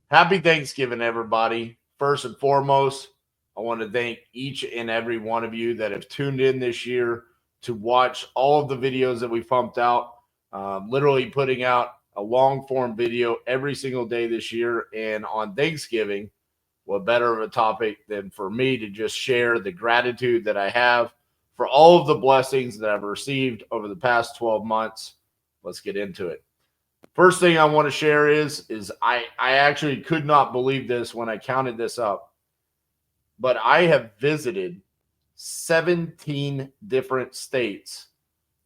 Happy Thanksgiving, everybody. First and foremost, I want to thank each and every one of you that have tuned in this year to watch all of the videos that we pumped out. Literally putting out a long form video every single day this year. And on Thanksgiving, what better of a topic than for me to just share the gratitude that I have for all of the blessings that I've received over the past 12 months. Let's get into it. First thing I want to share is I actually could not believe this when I counted this up, but I have visited 17 different states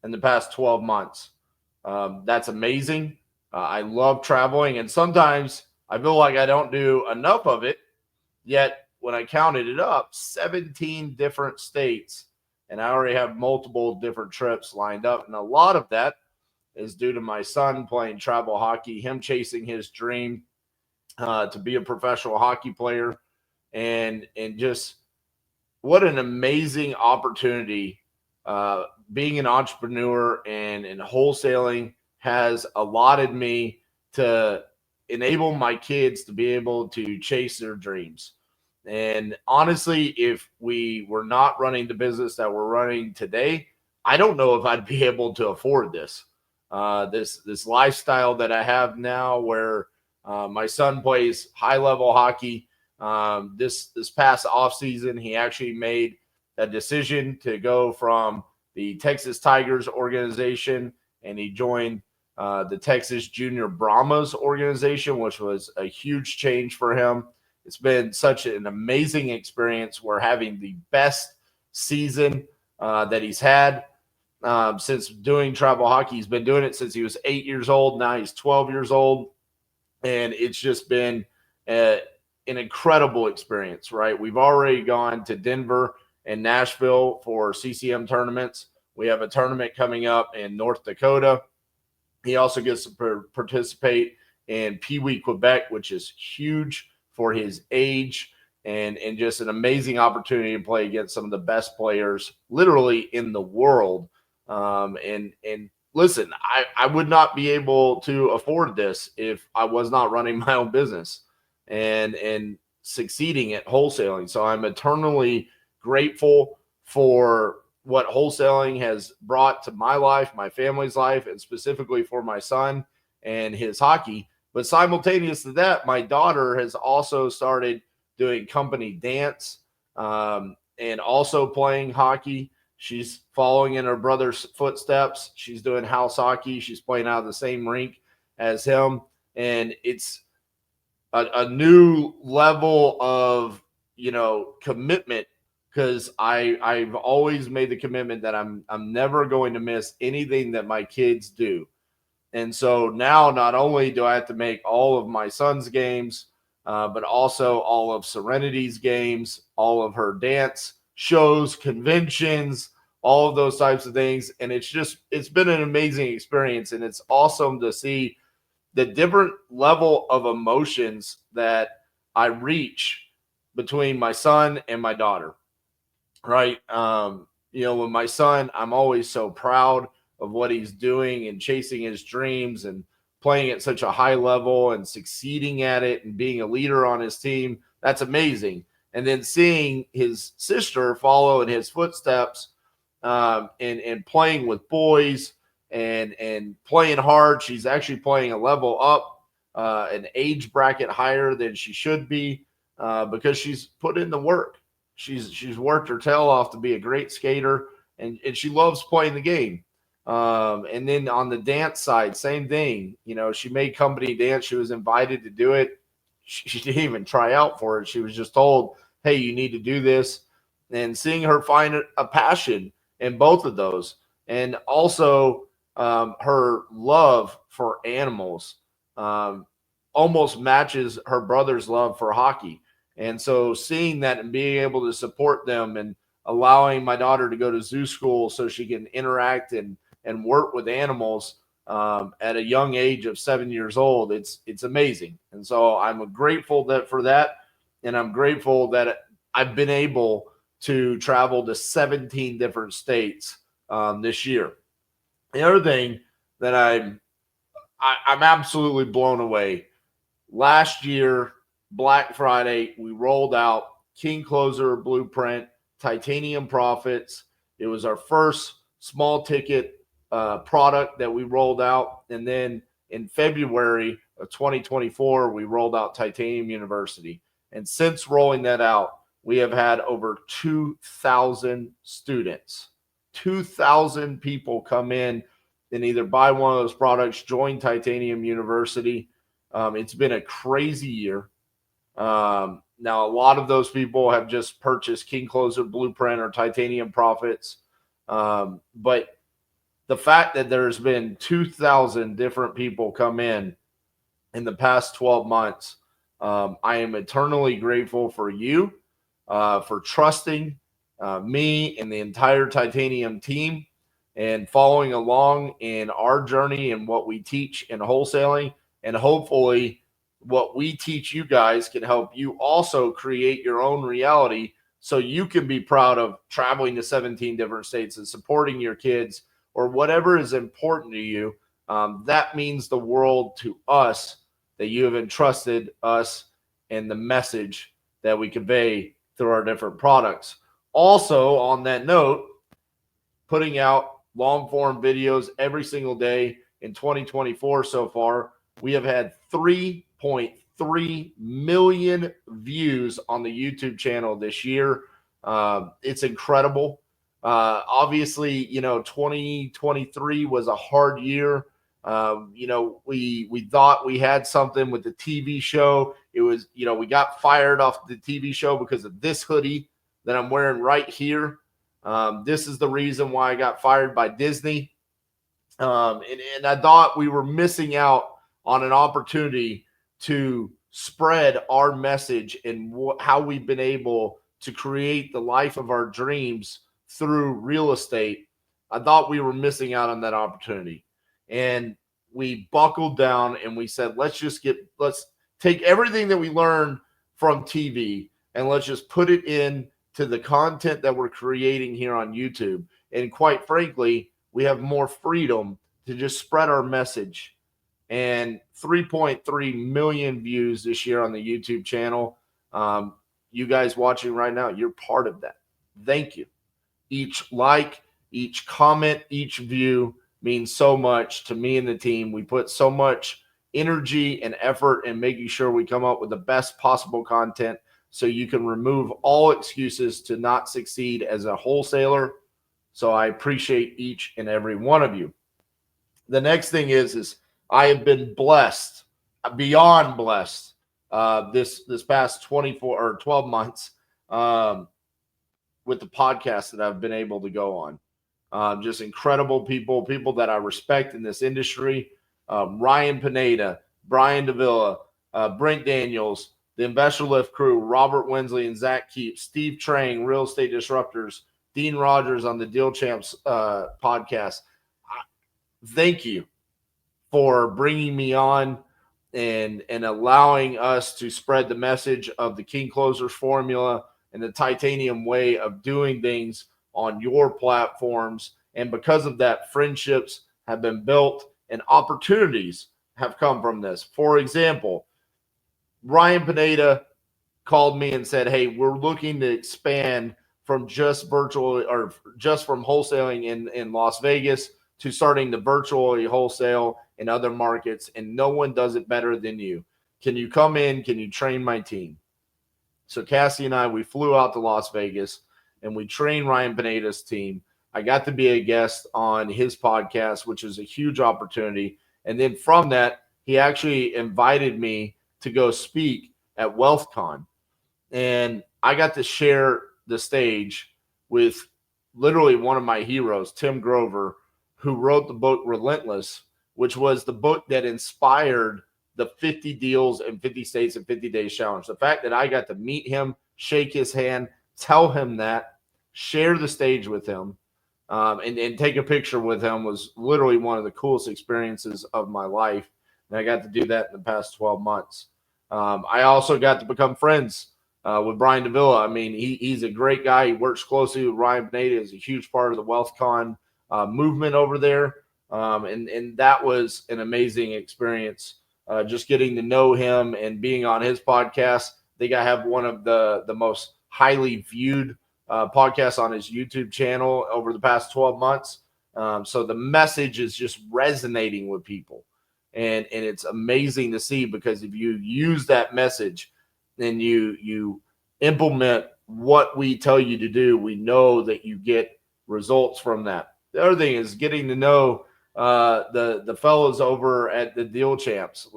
in the past 12 months. That's amazing. I love traveling, and sometimes I feel like I don't do enough of it. Yet, when I counted it up, 17 different states, and I already have multiple different trips lined up. And a lot of that is due to my son playing travel hockey, him chasing his dream to be a professional hockey player, and just what an amazing opportunity being an entrepreneur and wholesaling has allotted me to enable my kids to be able to chase their dreams. And honestly, if we were not running the business that we're running today, I don't know if I'd be able to afford this. This lifestyle that I have now, where my son plays high level hockey. This past off season, he actually made a decision to go from the Texas Tigers organization, and he joined the Texas Junior Brahmas organization, which was a huge change for him. It's been such an amazing experience. We're having the best season that he's had since doing travel hockey. He's been doing it since he was 8 years old. Now he's 12 years old. And it's just been an incredible experience, right? We've already gone to Denver and Nashville for CCM tournaments. We have a tournament coming up in North Dakota. He also gets to participate in Pee Wee, Quebec, which is huge for his age, and just an amazing opportunity to play against some of the best players literally in the world. And listen, I would not be able to afford this if I was not running my own business and succeeding at wholesaling. So I'm eternally grateful for what wholesaling has brought to my life, my family's life, and specifically for my son and his hockey. But simultaneous to that, my daughter has also started doing company dance and also playing hockey. She's following in her brother's footsteps. She's doing house hockey. She's playing out of the same rink as him. And it's a new level of, commitment, because I've always made the commitment that I'm never going to miss anything that my kids do. And so now not only do I have to make all of my son's games, but also all of Serenity's games, all of her dance shows, conventions, all of those types of things. And it's been an amazing experience. And it's awesome to see the different level of emotions that I reach between my son and my daughter, right? With my son, I'm always so proud of what he's doing and chasing his dreams and playing at such a high level and succeeding at it and being a leader on his team. That's amazing. And then seeing his sister follow in his footsteps and playing with boys and playing hard. She's actually playing a level up, an age bracket higher than she should be because she's put in the work. She's worked her tail off to be a great skater, and she loves playing the game. And then on the dance side, same thing. She made company dance. She was invited to do it. She didn't even try out for it. She was just told, hey, you need to do this. And seeing her find a passion in both of those, and also her love for animals almost matches her brother's love for hockey. And so seeing that and being able to support them and allowing my daughter to go to zoo school so she can interact and work with animals at a young age of 7 years old, it's amazing. And so I'm grateful for that. And I'm grateful that I've been able to travel to 17 different states this year. The other thing that I'm absolutely blown away. Last year, Black Friday, we rolled out King Closer Blueprint, Titanium Profits. It was our first small ticket product that we rolled out. And then in February of 2024, we rolled out Titanium University. And since rolling that out, we have had over 2,000 students, 2,000 people come in and either buy one of those products, join Titanium University. It's been a crazy year. Now, a lot of those people have just purchased King Closer Blueprint or Titanium Profits. But the fact that there's been 2,000 different people come in the past 12 months, I am eternally grateful for you, for trusting me and the entire Titanium team and following along in our journey and what we teach in wholesaling. And hopefully what we teach you guys can help you also create your own reality so you can be proud of traveling to 17 different states and supporting your kids or whatever is important to you. That means the world to us that you have entrusted us and the message that we convey through our different products. Also, on that note, putting out long form videos every single day in 2024 so far. We have had 3.3 million views on the YouTube channel this year. It's incredible. Obviously, 2023 was a hard year. We thought we had something with the TV show. It was, we got fired off the TV show because of this hoodie that I'm wearing right here. This is the reason why I got fired by Disney. And I thought we were missing out on an opportunity to spread our message and how we've been able to create the life of our dreams through real estate. I thought we were missing out on that opportunity. And we buckled down and we said, let's take everything that we learned from TV and let's just put it in to the content that we're creating here on YouTube. And quite frankly, we have more freedom to just spread our message. And 3.3 million views this year on the YouTube channel. You guys watching right now, you're part of that. Thank you. Each like, each comment, each view means so much to me and the team. We put so much energy and effort in making sure we come up with the best possible content so you can remove all excuses to not succeed as a wholesaler. So I appreciate each and every one of you. The next thing is I have been blessed, beyond blessed, this past 24 or 12 months with the podcast that I've been able to go on. Just incredible people that I respect in this industry. Ryan Pineda, Brian Davila, Brent Daniels, the Investor Lift crew, Robert Winsley and Zach Keep, Steve Trang, Real Estate Disruptors, Dean Rogers on the Deal Champs podcast. Thank you for bringing me on and allowing us to spread the message of the King Closers formula and the Titanium way of doing things on your platforms. And because of that, friendships have been built and opportunities have come from this. For example, Ryan Pineda called me and said, hey, we're looking to expand from just virtual or just from wholesaling in Las Vegas to starting to virtually wholesale in other markets. And no one does it better than you. Can you come in? Can you train my team? So Cassie and I, we flew out to Las Vegas and we trained Ryan Pineda's team. I got to be a guest on his podcast, which is a huge opportunity. And then from that, he actually invited me to go speak at WealthCon. And I got to share the stage with literally one of my heroes, Tim Grover, who wrote the book Relentless, which was the book that inspired the 50 deals in 50 states in 50 days challenge. The fact that I got to meet him, shake his hand, tell him that, share the stage with him, and take a picture with him was literally one of the coolest experiences of my life. And I got to do that in the past 12 months. I also got to become friends with Brian Davila. I mean, he's a great guy. He works closely with Ryan Pineda. Is a huge part of the WealthCon movement over there. And that was an amazing experience just getting to know him and being on his podcast. I think I have one of the most highly viewed podcasts on his YouTube channel over the past 12 months. So the message is just resonating with people. And it's amazing to see, because if you use that message and you implement what we tell you to do, we know that you get results from that. The other thing is getting to know the fellows over at the Deal Champs,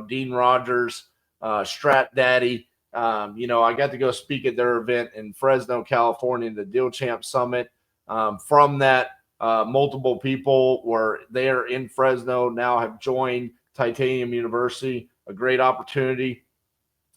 Dean Rogers, Strat Daddy. I got to go speak at their event in Fresno, California, the Deal Champs Summit. From that, multiple people were there in Fresno, now have joined Titanium University, a great opportunity.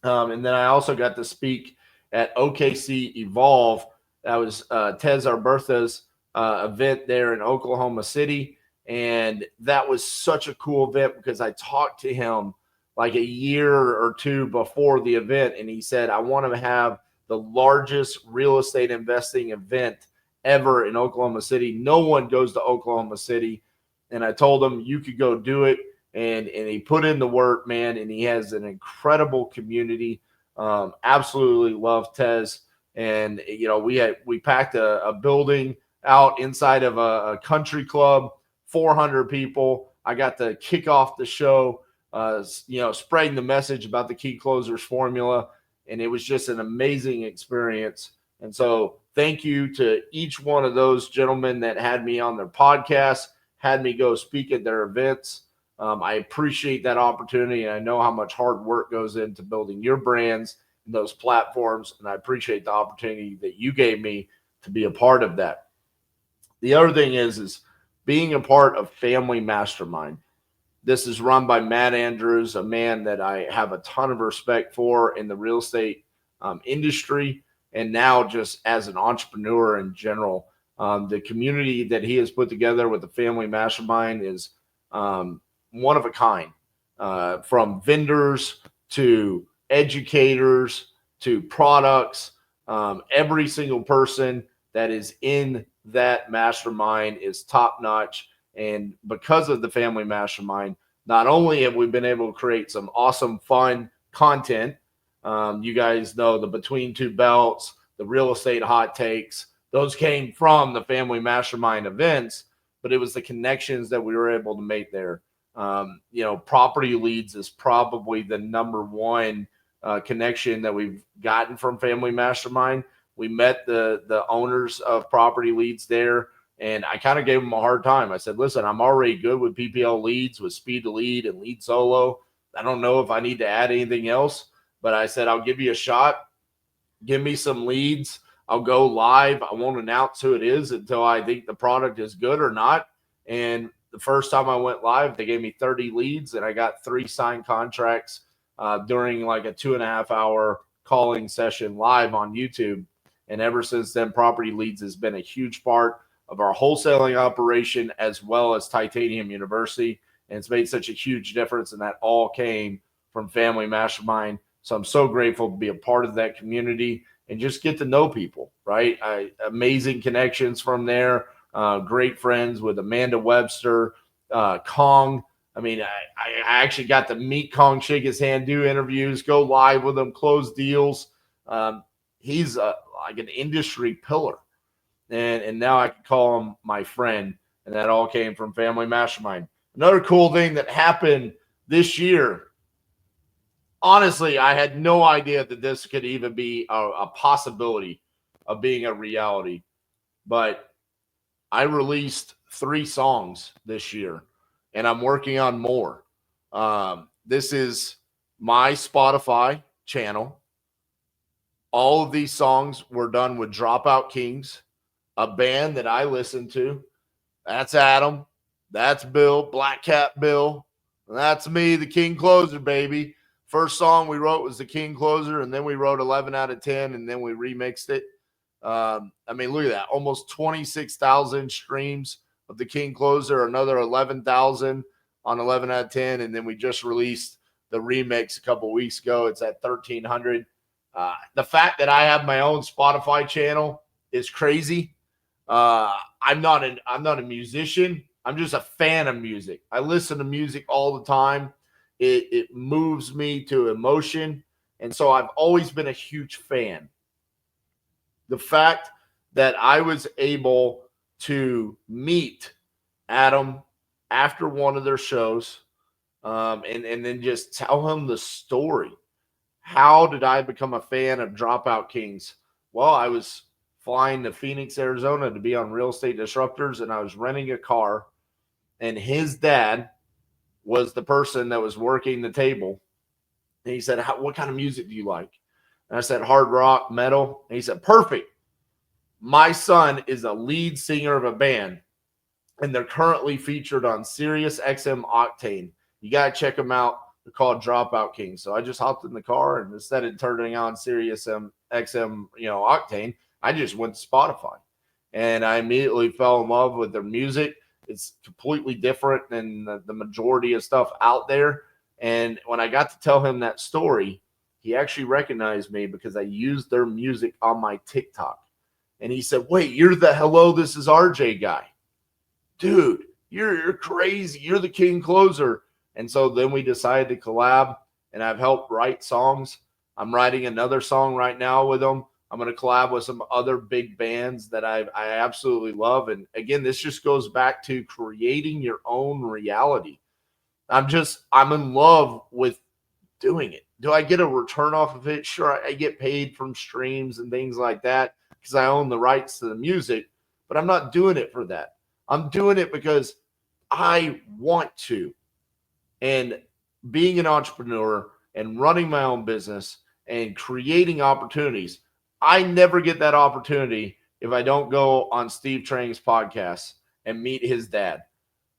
And then I also got to speak at OKC Evolve. That was Tez Arbertha's event there in Oklahoma City. And that was such a cool event, because I talked to him like a year or two before the event, and he said, I want to have the largest real estate investing event ever in Oklahoma City. No one goes to Oklahoma City. And I told him, you could go do it. And he put in the work, man, and he has an incredible community. Absolutely love Tez. And, we packed a building out inside of a country club, 400 people. I got to kick off the show, spreading the message about the Key Closers formula. And it was just an amazing experience. And so thank you to each one of those gentlemen that had me on their podcast, had me go speak at their events. I appreciate that opportunity, and I know how much hard work goes into building your brands and those platforms, and I appreciate the opportunity that you gave me to be a part of that. The other thing is being a part of Family Mastermind. This is run by Matt Andrews, a man that I have a ton of respect for in the real estate industry, and now just as an entrepreneur in general. The community that he has put together with the Family Mastermind is one of a kind, from vendors to educators to products. Every single person that is in that mastermind is top notch. And because of the Family Mastermind, not only have we been able to create some awesome, fun content, you guys know the Between Two Belts, the real estate hot takes, those came from the Family Mastermind events, but it was the connections that we were able to make there. Property leads is probably the number one connection that we've gotten from Family Mastermind. We met the owners of Property Leads there, and I kind of gave them a hard time. I said, listen, I'm already good with PPL leads, with Speed to Lead and Lead Solo. I don't know if I need to add anything else, but I said, I'll give you a shot. Give me some leads. I'll go live. I won't announce who it is until I think the product is good or not. And the first time I went live, they gave me 30 leads, and I got 3 signed contracts during like a 2.5 hour calling session live on YouTube. And ever since then, Property Leads has been a huge part of our wholesaling operation as well as Titanium University. And it's made such a huge difference. And that all came from Family Mastermind. So I'm so grateful to be a part of that community and just get to know people, right? Amazing connections from there. Great friends with Amanda Webster, Kong. I mean, I actually got to meet Kong, shake his hand, do interviews, go live with him, close deals. He's like an industry pillar. And now I can call him my friend. And that all came from Family Mastermind. Another cool thing that happened this year, honestly, I had no idea that this could even be a possibility of being a reality. But I released 3 songs this year, and I'm working on more. This is my Spotify channel. All of these songs were done with Dropout Kings, a band that I listen to. That's Adam. That's Bill, Black Cat Bill. And that's me, the King Closer, baby. First song we wrote was the King Closer, and then we wrote 11 out of 10, and then we remixed it. I mean, look at that. Almost 26,000 streams of the King Closer, another 11,000 on 11 out of 10. And then we just released the remix a couple weeks ago. It's at 1,300. The fact that I have my own Spotify channel is crazy. I'm not a musician. I'm just a fan of music. I listen to music all the time. It moves me to emotion. And so I've always been a huge fan. The fact that I was able to meet Adam after one of their shows, and then just tell him the story. How did I become a fan of Dropout Kings? Well, I was flying to Phoenix, Arizona to be on Real Estate Disruptors, and I was renting a car, and his dad was the person that was working the table. And he said, what kind of music do you like? And I said, hard rock, metal. And he said, perfect. My son is a lead singer of a band, and they're currently featured on Sirius XM Octane. You got to check them out. They're called Dropout Kings. So I just hopped in the car, and instead of turning on Sirius XM, Octane, I just went to Spotify. And I immediately fell in love with their music. It's completely different than the majority of stuff out there. And when I got to tell him that story, he actually recognized me because I used their music on my TikTok. And he said, wait, you're the Hello, This is RJ guy. Dude, you're crazy. You're the king closer. And so then we decided to collab, and I've helped write songs. I'm writing another song right now with them. I'm going to collab with some other big bands that I absolutely love. And again, this just goes back to creating your own reality. I'm in love with doing it. Do I get a return off of it? Sure, I get paid from streams and things like that because I own the rights to the music, but I'm not doing it for that. I'm doing it because I want to. And being an entrepreneur and running my own business and creating opportunities, I never get that opportunity if I don't go on Steve Trang's podcast and meet his dad.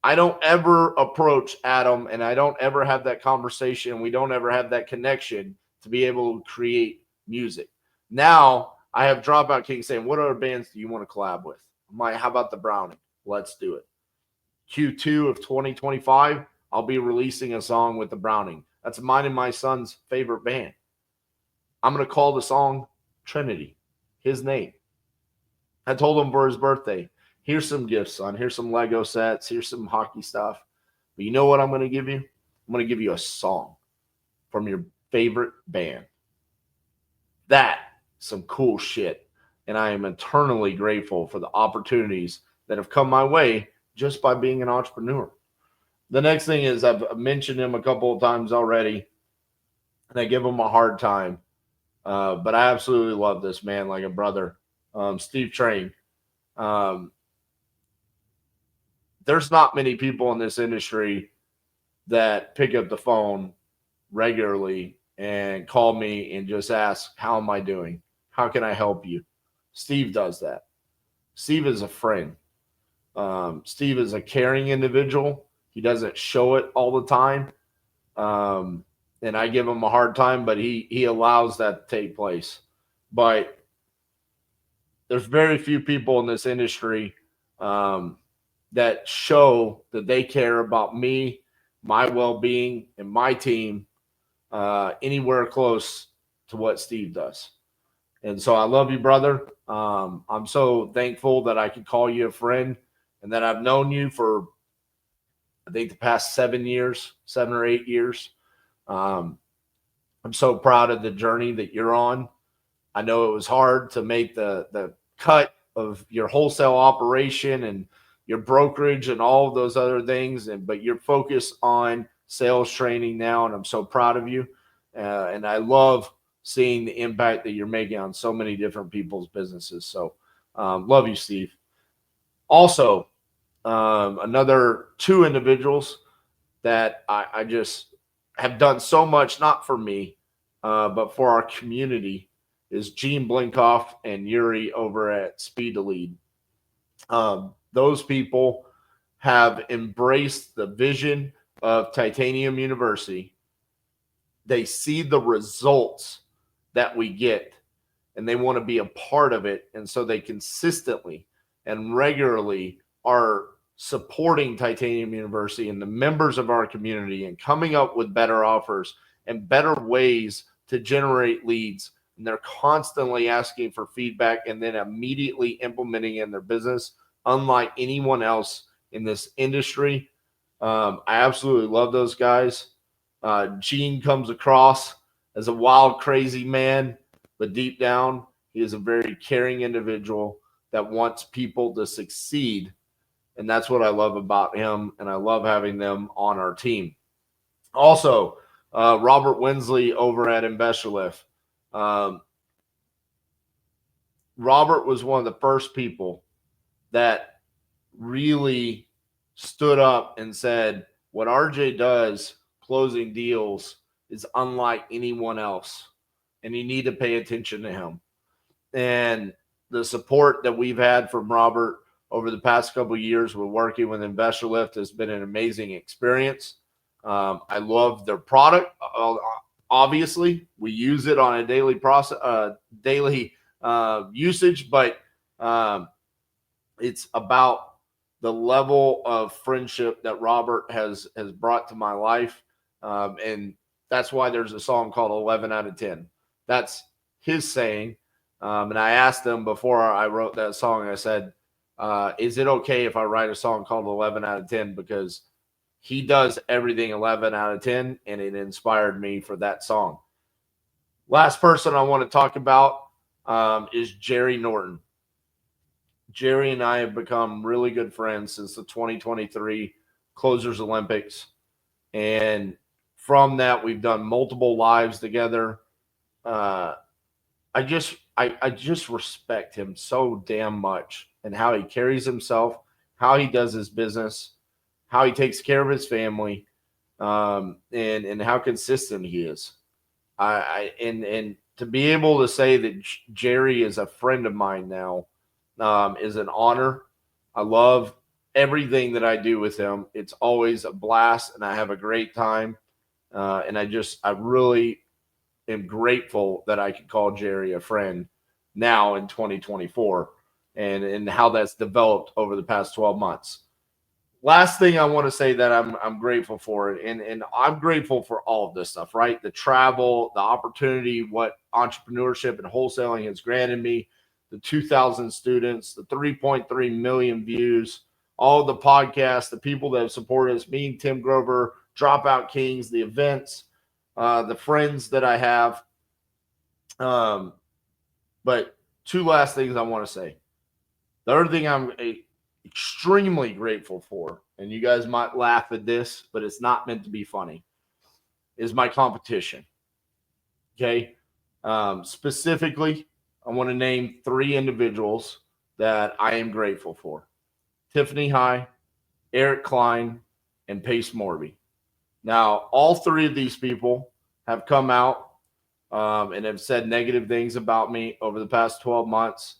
I don't ever approach Adam, and I don't ever have that conversation. We don't ever have that connection to be able to create music. Now I have Dropout King saying, what other bands do you want to collab with? I'm like, how about the Browning? Let's do it. Q2 of 2025, I'll be releasing a song with the Browning. That's mine and my son's favorite band. I'm going to call the song Trinity, his name. I told him for his birthday, here's some gifts, son. Here's some Lego sets. Here's some hockey stuff. But you know what I'm going to give you? I'm going to give you a song from your favorite band. That's some cool shit. And I am eternally grateful for the opportunities that have come my way just by being an entrepreneur. The next thing is I've mentioned him a couple of times already, and I give him a hard time. But I absolutely love this man like a brother. Steve Trang. There's not many people in this industry that pick up the phone regularly and call me and just ask, how am I doing? How can I help you? Steve does that. Steve is a friend. Steve is a caring individual. He doesn't show it all the time. And I give him a hard time, but he allows that to take place. But there's very few people in this industry that show that they care about me, my well-being, and my team anywhere close to what Steve does. And so I love you, brother. I'm so thankful that I could call you a friend and that I've known you for, I think, the past 7 or 8 years. I'm so proud of the journey that you're on. I know it was hard to make the cut of your wholesale operation and your brokerage and all of those other things, but you're focused on sales training now, and I'm so proud of you. And I love seeing the impact that you're making on so many different people's businesses. So love you, Steve. Also, another 2 individuals that I just have done so much, not for me, but for our community, is Gene Blinkoff and Yuri over at Speed to Lead. Those people have embraced the vision of Titanium University. They see the results that we get, and they want to be a part of it. And so they consistently and regularly are supporting Titanium University and the members of our community and coming up with better offers and better ways to generate leads. And they're constantly asking for feedback and then immediately implementing in their business, unlike anyone else in this industry. I absolutely love those guys. Gene comes across as a wild, crazy man, but deep down, he is a very caring individual that wants people to succeed. And that's what I love about him. And I love having them on our team. Also, Robert Winsley over at InvestorLift. Robert was one of the first people that really stood up and said, what RJ does closing deals is unlike anyone else, and you need to pay attention to him. And the support that we've had from Robert over the past couple of years with working with InvestorLift has been an amazing experience. I love their product. Obviously, we use it on a daily usage, but it's about the level of friendship that Robert has brought to my life. And that's why there's a song called 11 out of 10. That's his saying. And I asked him before I wrote that song, I said, is it okay if I write a song called 11 out of 10? Because he does everything 11 out of 10, and it inspired me for that song. Last person I want to talk about is Jerry Norton. Jerry and I have become really good friends since the 2023 Closers Olympics. And from that, we've done multiple lives together. I just respect him so damn much, and how he carries himself, how he does his business, how he takes care of his family, and how consistent he is. And to be able to say that Jerry is a friend of mine now is an honor. I love everything that I do with him. It's always a blast, and I have a great time. And I really am grateful that I could call Jerry a friend now in 2024, and how that's developed over the past 12 months. Last thing I want to say that I'm grateful for, and I'm grateful for all of this stuff, right? The travel, the opportunity, what entrepreneurship and wholesaling has granted me, the 2,000 students, the 3.3 million views, all the podcasts, the people that have supported us, me and Tim Grover, Dropout Kings, the events, the friends that I have. But two last things I want to say. The other thing I'm extremely grateful for, and you guys might laugh at this, but it's not meant to be funny, is my competition. Okay. Specifically, I want to name 3 individuals that I am grateful for: Tiffany High, Eric Klein, and Pace Morby. Now, all 3 of these people have come out and have said negative things about me over the past 12 months.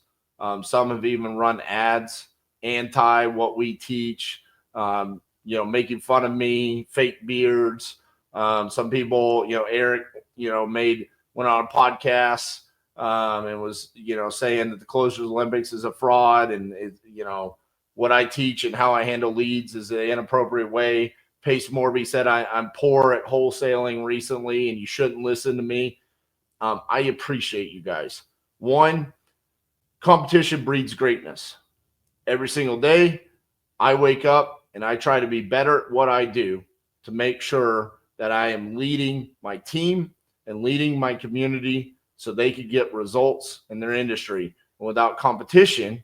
Some have even run ads anti what we teach, making fun of me, fake beards. Some people, Eric, went on a podcast and was, saying that the Closers Olympics is a fraud, and what I teach and how I handle leads is an inappropriate way. Pace Morby said I'm poor at wholesaling recently, and you shouldn't listen to me. I appreciate you guys. One, competition breeds greatness. Every single day, I wake up and I try to be better at what I do to make sure that I am leading my team and leading my community so they could get results in their industry. And without competition,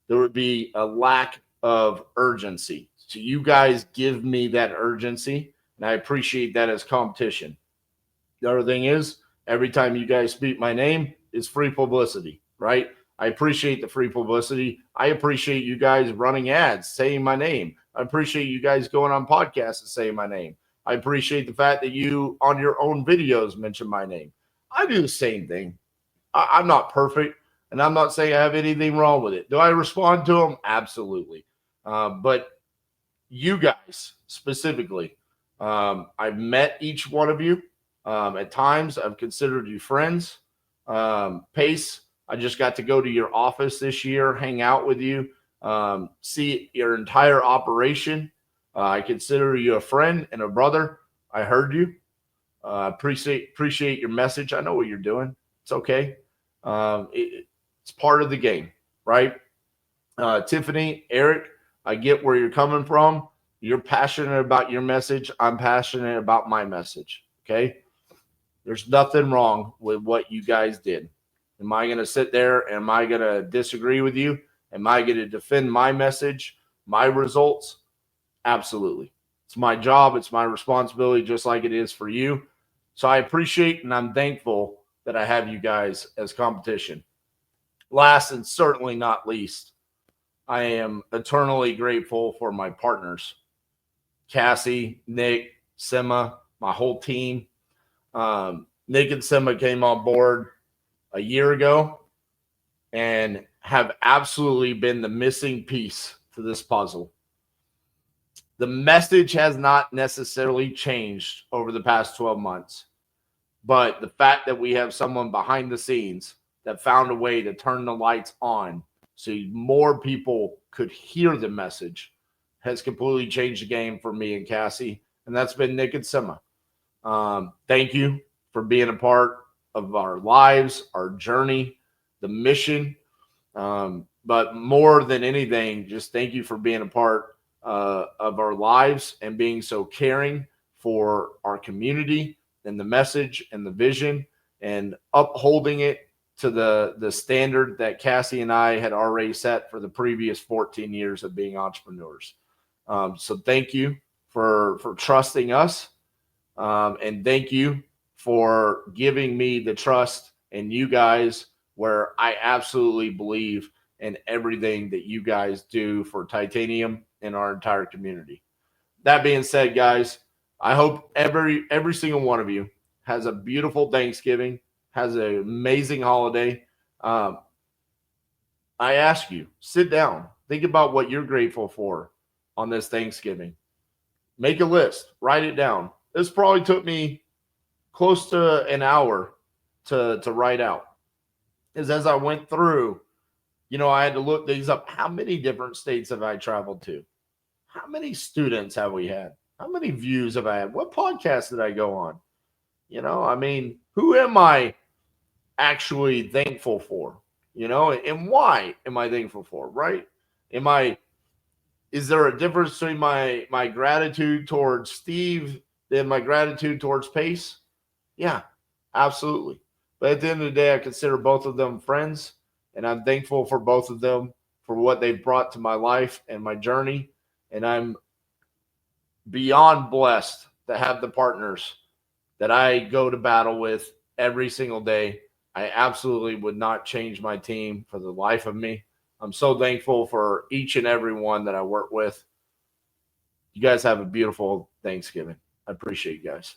there would be a lack of urgency. So you guys give me that urgency, and I appreciate that as competition. The other thing is, every time you guys speak my name, it's free publicity, right? I appreciate the free publicity. I appreciate you guys running ads, saying my name. I appreciate you guys going on podcasts and saying my name. I appreciate the fact that you, on your own videos, mention my name. I do the same thing. I'm not perfect, and I'm not saying I have anything wrong with it. Do I respond to them? Absolutely. But you guys specifically, I've met each one of you. At times, I've considered you friends. Pace, I just got to go to your office this year, hang out with you, see your entire operation. I consider you a friend and a brother. I heard you. Appreciate your message. I know what you're doing. It's okay. It's part of the game, right? Tiffany, Eric, I get where you're coming from. You're passionate about your message. I'm passionate about my message. Okay. There's nothing wrong with what you guys did. Am I going to sit there? Am I going to disagree with you? Am I going to defend my message, my results? Absolutely. It's my job. It's my responsibility, just like it is for you. So I appreciate and I'm thankful that I have you guys as competition. Last and certainly not least, I am eternally grateful for my partners, Cassie, Nick, Sima, my whole team. Nick and Sima came on board a year ago and have absolutely been the missing piece to this puzzle. The message has not necessarily changed over the past 12 months, but the fact that we have someone behind the scenes that found a way to turn the lights on so more people could hear the message has completely changed the game for me and Cassie, and that's been Nick and Sima. Thank you for being a part of our lives, our journey, the mission. But more than anything, just thank you for being a part of our lives and being so caring for our community and the message and the vision and upholding it to the standard that Cassie and I had already set for the previous 14 years of being entrepreneurs. So thank you for trusting us. And thank you for giving me the trust in you guys, where I absolutely believe in everything that you guys do for Titanium and our entire community. That being said, guys, I hope every single one of you has a beautiful Thanksgiving, has an amazing holiday. I ask you, sit down, think about what you're grateful for on this Thanksgiving. Make a list, write it down. This probably took me close to an hour to write out. As I went through, I had to look these up. How many different states have I traveled to? How many students have we had? How many views have I had? What podcast did I go on? Who am I actually thankful for? And why am I thankful for, right? Is there a difference between my gratitude towards Steve than my gratitude towards Pace? Yeah, absolutely. But at the end of the day, I consider both of them friends, and I'm thankful for both of them for what they've brought to my life and my journey. And I'm beyond blessed to have the partners that I go to battle with every single day. I absolutely would not change my team for the life of me. I'm so thankful for each and every one that I work with. You guys have a beautiful Thanksgiving. I appreciate you guys.